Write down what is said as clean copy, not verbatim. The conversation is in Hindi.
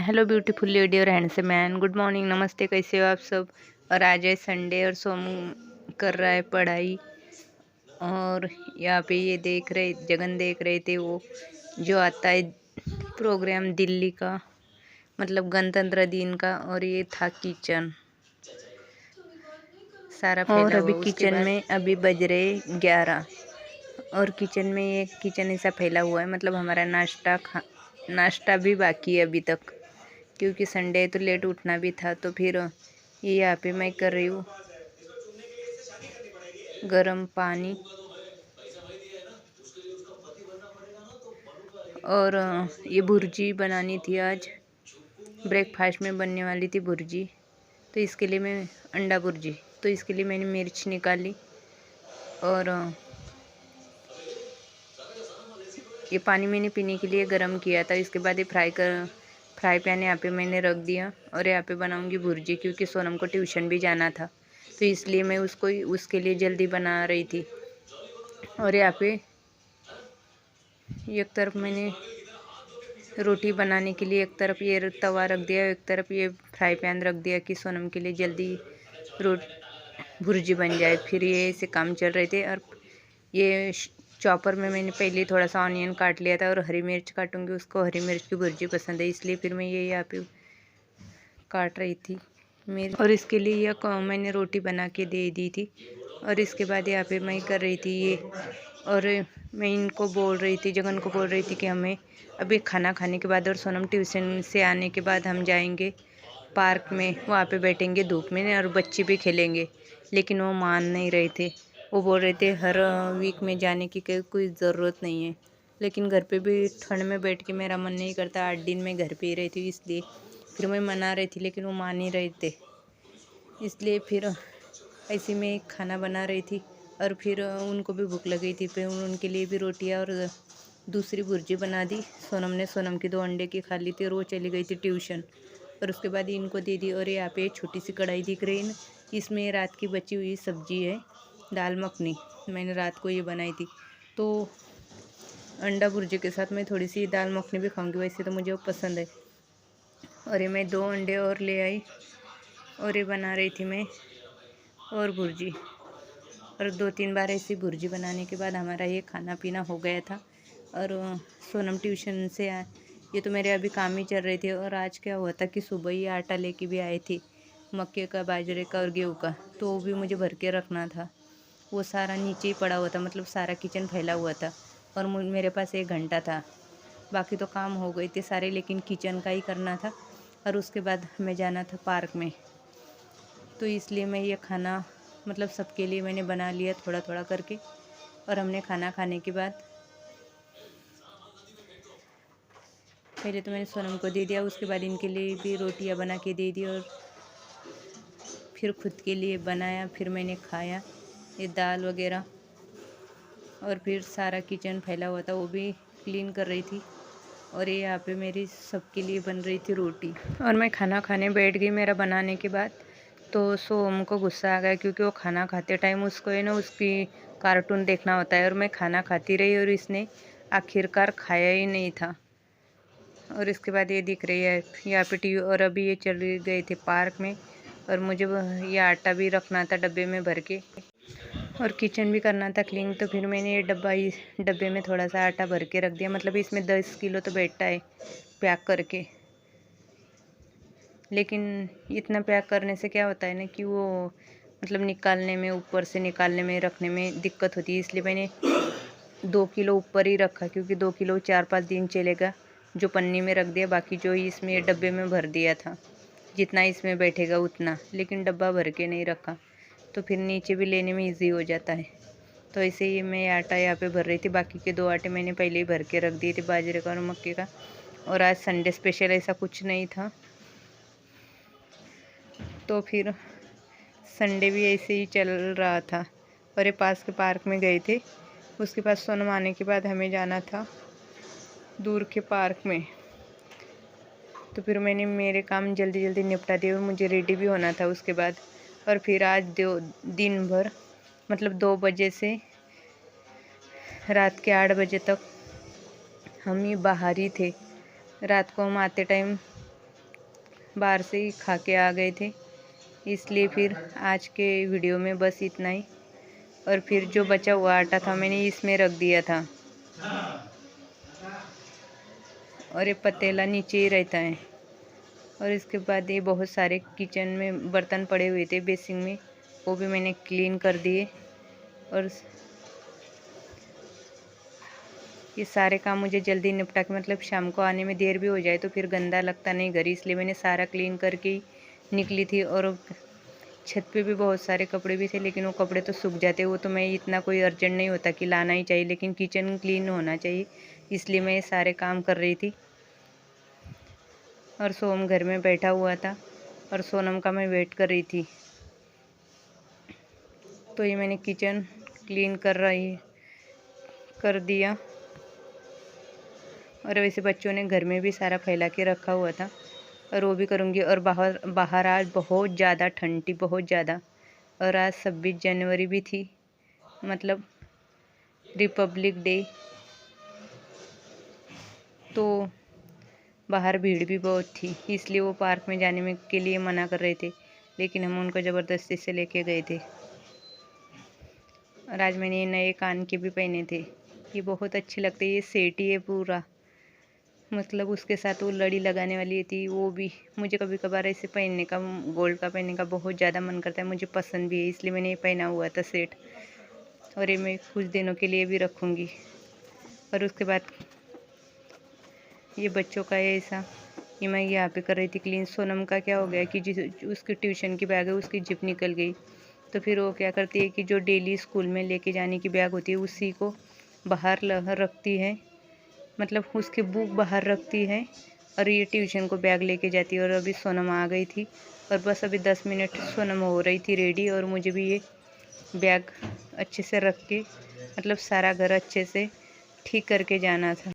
हेलो ब्यूटीफुल लेडी और हैंडसम मैन, गुड मॉर्निंग, नमस्ते। कैसे हो आप सब। और आज है संडे और सोमू कर रहा है पढ़ाई। और यहाँ पे ये जगन देख रहे थे वो जो आता है प्रोग्राम दिल्ली का, मतलब गणतंत्र दिन का। और ये था किचन सारा फैला हुआ। अभी किचन में अभी बज रहे 11 और किचन में ये किचन ऐसा फैला हुआ है, मतलब हमारा नाश्ता भी बाकी है अभी तक, क्योंकि संडे तो लेट उठना भी था। तो फिर ये यहाँ पे मैं कर रही हूँ गरम पानी। और ये भुर्जी बनानी थी आज, ब्रेकफास्ट में बनने वाली थी भुर्जी। तो इसके लिए मैं अंडा भुर्जी, तो इसके लिए मैंने मिर्च निकाली। और ये पानी मैंने पीने के लिए गरम किया था। इसके बाद ये फ्राई पैन यहाँ पे मैंने रख दिया। और यहाँ पे बनाऊंगी भुर्जी, क्योंकि सोनम को ट्यूशन भी जाना था, तो इसलिए मैं उसके लिए जल्दी बना रही थी। और यहाँ पे एक तरफ मैंने रोटी बनाने के लिए एक तरफ ये तवा रख दिया, एक तरफ ये फ्राई पैन रख दिया कि सोनम के लिए जल्दी भुर्जी बन जाए। फिर ये ऐसे काम चल रहे थे। और ये चॉपर में मैंने पहले थोड़ा सा ऑनियन काट लिया था, और हरी मिर्च काटूंगी, उसको हरी मिर्च की भुर्जी पसंद है, इसलिए फिर मैं ये यहाँ पे काट रही थी मिर्च। और इसके लिए यह मैंने रोटी बना के दे दी थी। और इसके बाद यहाँ पे मैं कर रही थी ये। और मैं इनको बोल रही थी, जगन को बोल रही थी कि हमें अभी खाना खाने के बाद और सोनम ट्यूशन से आने के बाद हम जाएंगे पार्क में, वहाँ पे बैठेंगे धूप में और बच्चे भी खेलेंगे। लेकिन वो मान नहीं रहे थे। वो बोल रहे थे हर वीक में जाने की कोई ज़रूरत नहीं है। लेकिन घर पे भी ठंड में बैठ के मेरा मन नहीं करता। 8 दिन में घर पे ही रही थी, इसलिए फिर मैं मना रही थी, लेकिन वो मान नहीं रहे थे। इसलिए फिर ऐसे में खाना बना रही थी। और फिर उनको भी भूख लगी थी, फिर उनके लिए भी रोटियां और दूसरी भुर्जी बना दी। सोनम की 2 अंडे की खा ली थी, और वो चली गई थी ट्यूशन। और उसके बाद इनको दे दी। और यहाँ पे छोटी सी कढ़ाई दिख रही है ना, इसमें रात की बची हुई सब्जी है, दाल मखनी। मैंने रात को ये बनाई थी, तो अंडा भुर्जी के साथ मैं थोड़ी सी दाल मखनी भी खाऊंगी, वैसे तो मुझे वो पसंद है। और ये मैं 2 अंडे और ले आई, और ये बना रही थी मैं और भुर्जी। और 2-3 बार ऐसी भुर्जी बनाने के बाद हमारा ये खाना पीना हो गया था। और सोनम ट्यूशन से ये तो मेरे अभी काम ही चल रहे थे। और आज क्या हुआ था कि सुबह ही आटा लेके भी आए थे, मक्के का, बाजरे का और गेहूँ का, तो वो भी मुझे भर के रखना था। वो सारा नीचे ही पड़ा हुआ था, मतलब सारा किचन फैला हुआ था। और मेरे पास 1 घंटा था, बाकी तो काम हो गए थे सारे, लेकिन किचन का ही करना था। और उसके बाद हमें जाना था पार्क में, तो इसलिए मैं ये खाना मतलब सबके लिए मैंने बना लिया थोड़ा थोड़ा करके। और हमने खाना खाने के बाद पहले तो मैंने सोनम को दे दिया, उसके बाद इनके लिए भी रोटियां बना के दे दी, और फिर खुद के लिए बनाया, फिर मैंने खाया ये दाल वगैरह। और फिर सारा किचन फैला हुआ था, वो भी क्लीन कर रही थी। और ये यहाँ पे मेरी सबके लिए बन रही थी रोटी। और मैं खाना खाने बैठ गई मेरा बनाने के बाद। तो सोम को गुस्सा आ गया, क्योंकि वो खाना खाते टाइम उसको है ना उसकी कार्टून देखना होता है। और मैं खाना खाती रही, और इसने आखिरकार खाया ही नहीं था। और इसके बाद ये दिख रही है यहाँ पे टीवी। और अभी ये चले गए थे पार्क में, और मुझे ये आटा भी रखना था डब्बे में भर के, और किचन भी करना था क्लीन। तो फिर मैंने ये डब्बे में थोड़ा सा आटा भर के रख दिया, मतलब इसमें 10 किलो तो बैठता है पैक करके। लेकिन इतना पैक करने से क्या होता है ना कि वो मतलब निकालने में, ऊपर से निकालने में, रखने में दिक्कत होती है। इसलिए मैंने 2 किलो ऊपर ही रखा, क्योंकि 2 किलो 4-5 दिन चलेगा। जो पन्नी में रख दिया, बाकी जो इसमें डब्बे में भर दिया था, जितना इसमें बैठेगा उतना, लेकिन डब्बा भर के नहीं रखा, तो फिर नीचे भी लेने में ईजी हो जाता है। तो ऐसे ही मैं आटा यहाँ पे भर रही थी। बाकी के 2 आटे मैंने पहले ही भर के रख दिए थे, बाजरे का और मक्के का। और आज संडे स्पेशल ऐसा कुछ नहीं था, तो फिर संडे भी ऐसे ही चल रहा था। और ये पास के पार्क में गए थे, उसके पास सोनम आने के बाद हमें जाना था दूर के पार्क में। तो फिर मैंने मेरे काम जल्दी जल्दी निपटा दिए, और मुझे रेडी भी होना था उसके बाद। और फिर आज दिन भर, मतलब 2 बजे से रात के 8 बजे तक हम ही बाहर ही थे। रात को हम आते टाइम बाहर से ही खा के आ गए थे, इसलिए फिर आज के वीडियो में बस इतना ही। और फिर जो बचा हुआ आटा था मैंने इसमें रख दिया था, और ये पतीला नीचे ही रहता है। और इसके बाद ये बहुत सारे किचन में बर्तन पड़े हुए थे बेसिन में, वो भी मैंने क्लीन कर दिए। और ये सारे काम मुझे जल्दी निपटा के, मतलब शाम को आने में देर भी हो जाए तो फिर गंदा लगता नहीं घर, इसलिए मैंने सारा क्लीन करके ही निकली थी। और छत पे भी बहुत सारे कपड़े भी थे, लेकिन वो कपड़े तो सूख जाते, वो तो मैं इतना कोई अर्जेंट नहीं होता कि लाना ही चाहिए, लेकिन किचन क्लीन होना चाहिए, इसलिए मैं ये सारे काम कर रही थी। और सोम घर में बैठा हुआ था और सोनम का मैं वेट कर रही थी। तो ये मैंने किचन क्लीन कर दिया। और वैसे बच्चों ने घर में भी सारा फैला के रखा हुआ था, और वो भी करूँगी। और बाहर आज बहुत ज़्यादा ठंड थी, बहुत ज़्यादा। और आज 26 जनवरी भी थी, मतलब रिपब्लिक डे, तो बाहर भीड़ भी बहुत थी, इसलिए वो पार्क में जाने में के लिए मना कर रहे थे, लेकिन हम उनको ज़बरदस्ती से लेके गए थे। और आज मैंने ये नए कान के भी पहने थे, ये बहुत अच्छे लगते हैं। ये सेट ही है पूरा, मतलब उसके साथ वो लड़ी लगाने वाली थी, वो भी मुझे कभी कभार ऐसे पहनने का, गोल्ड का पहनने का बहुत ज़्यादा मन करता है, मुझे पसंद भी है, इसलिए मैंने ये पहना हुआ था सेट। और ये मैं कुछ दिनों के लिए भी रखूँगी। और उसके बाद ये बच्चों का है ऐसा, ये मैं यहाँ पे कर रही थी क्लीन। सोनम का क्या हो गया कि जिस उसकी ट्यूशन की बैग है उसकी जिप निकल गई, तो फिर वो क्या करती है कि जो डेली स्कूल में लेके जाने की बैग होती है उसी को बाहर रखती है, मतलब उसकी बुक बाहर रखती है, और ये ट्यूशन को बैग लेके जाती है। और अभी सोनम आ गई थी, और बस अभी 10 मिनट सोनम हो रही थी रेडी, और मुझे भी ये बैग अच्छे से रख के, मतलब सारा घर अच्छे से ठीक करके जाना था।